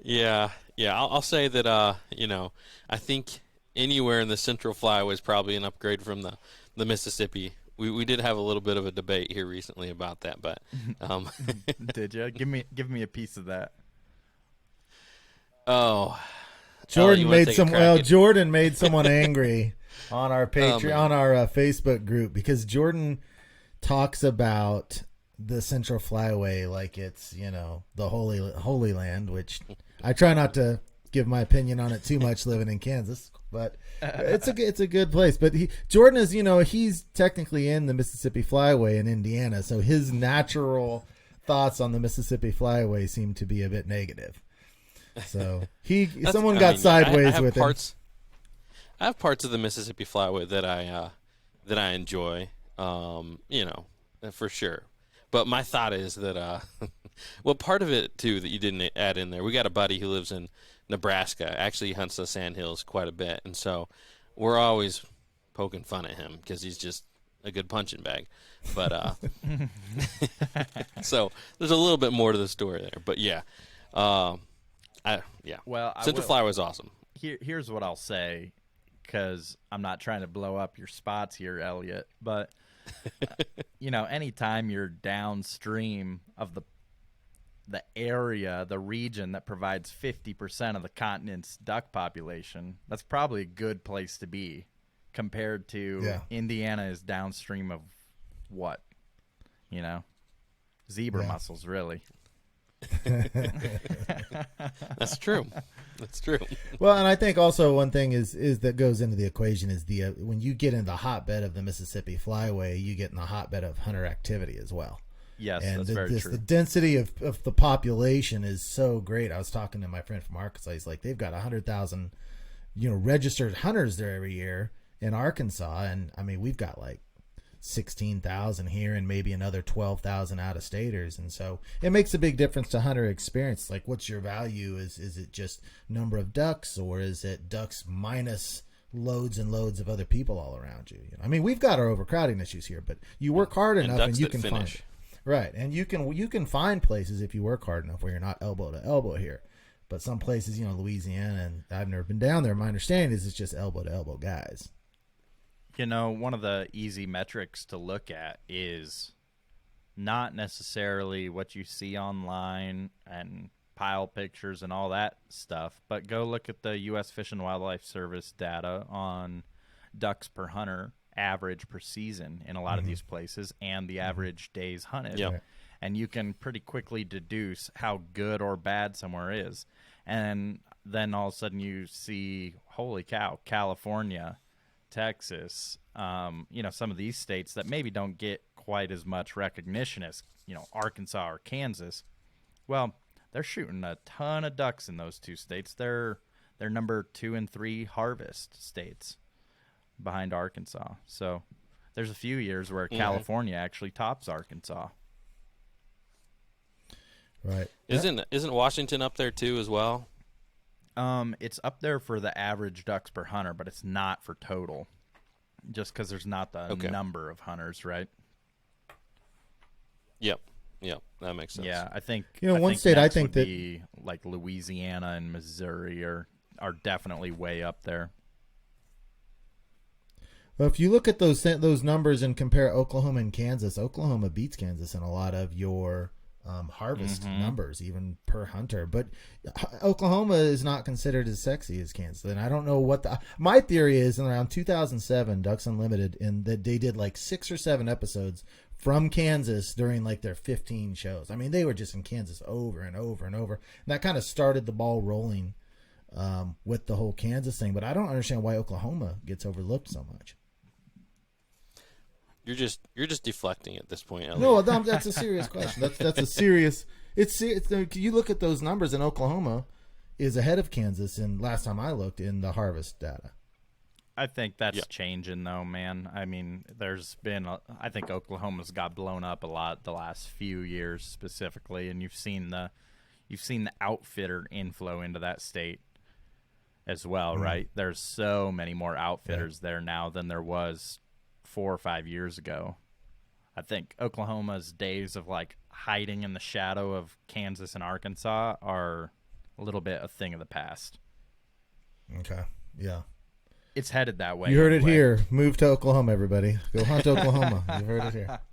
Yeah, yeah. I'll say that. I think anywhere in the Central Flyway is probably an upgrade from the Mississippi. We did have a little bit of a debate here recently about that, but um, Did you give me a piece of that? oh, Elliot, you want to take a crack at? Jordan made someone angry on our Oh Patreon, on man, our Facebook group, because Jordan talks about the Central Flyway like it's, the holy land, which I try not to give my opinion on it too much living in Kansas, but it's a good place. But Jordan is, he's technically in the Mississippi Flyway in Indiana, so his natural thoughts on the Mississippi Flyway seem to be a bit negative. So someone got I sideways have with him. parts. I have parts of the Mississippi Flyway that I enjoy. For sure. But my thought is that well, part of it too that you didn't add in there. We got a buddy who lives in Nebraska. Actually, he hunts the sandhills quite a bit, and so we're always poking fun at him because he's just a good punching bag. But so there's a little bit more to the story there. But yeah, yeah. Well, I Central will. Flyway was awesome. Here's what I'll say, because I'm not trying to blow up your spots here, Elliot, but anytime you're downstream of the area, the region that provides 50% of the continent's duck population, that's probably a good place to be, compared to Indiana is downstream of what? Zebra mussels, really. That's true. That's true. Well, and I think also one thing is that goes into the equation is the when you get in the hotbed of the Mississippi Flyway, you get in the hotbed of hunter activity as well. Yes, and that's very true. The density of the population is so great. I was talking to my friend from Arkansas. He's like, they've got 100,000, registered hunters there every year in Arkansas, and I mean we've got like 16,000 here and maybe another 12,000 out of staters, and so it makes a big difference to hunter experience. Like, what's your value? Is it just number of ducks, or is it ducks minus loads and loads of other people all around you? I mean, we've got our overcrowding issues here, but you work hard enough and you can find it. Right, and you can find places if you work hard enough where you're not elbow to elbow here. But some places, Louisiana, and I've never been down there. My understanding is it's just elbow to elbow guys. One of the easy metrics to look at is not necessarily what you see online and pile pictures and all that stuff, but go look at the U.S. Fish and Wildlife Service data on ducks per hunter, average per season in a lot of these places, and the average days hunted. Yep. And you can pretty quickly deduce how good or bad somewhere is. And then all of a sudden you see, holy cow, California, Texas, some of these states that maybe don't get quite as much recognition as, Arkansas or Kansas. Well, they're shooting a ton of ducks in those two states. They're number 2 and 3 harvest states behind Arkansas. So there's a few years where California actually tops Arkansas. Right. Isn't Washington up there too as well? It's up there for the average ducks per hunter, but it's not for total, just because there's not the number of hunters, right? Yep, that makes sense. Yeah, I think one state I think would be like Louisiana and Missouri are definitely way up there. Well, if you look at those numbers and compare Oklahoma and Kansas, Oklahoma beats Kansas in a lot of your harvest numbers, even per hunter. But Oklahoma is not considered as sexy as Kansas. And I don't know what my theory is. In around 2007, Ducks Unlimited, and that they did like 6 or 7 episodes from Kansas during like their 15 shows. I mean, they were just in Kansas over and over and over. And that kind of started the ball rolling with the whole Kansas thing. But I don't understand why Oklahoma gets overlooked so much. You're just deflecting at this point, Elliot. No, that's a serious question. That's a serious. It's you look at those numbers, and Oklahoma is ahead of Kansas. And last time I looked in the harvest data, I think that's changing, though, man. I mean, there's been I think Oklahoma's got blown up a lot the last few years specifically, and you've seen the outfitter inflow into that state as well, right? There's so many more outfitters there now than there was 4 or 5 years ago. I think Oklahoma's days of like hiding in the shadow of Kansas and Arkansas are a little bit a thing of the past. Okay. Yeah. It's headed that way. You heard it anyway. here. Move to Oklahoma, everybody. Go hunt Oklahoma. You heard it here.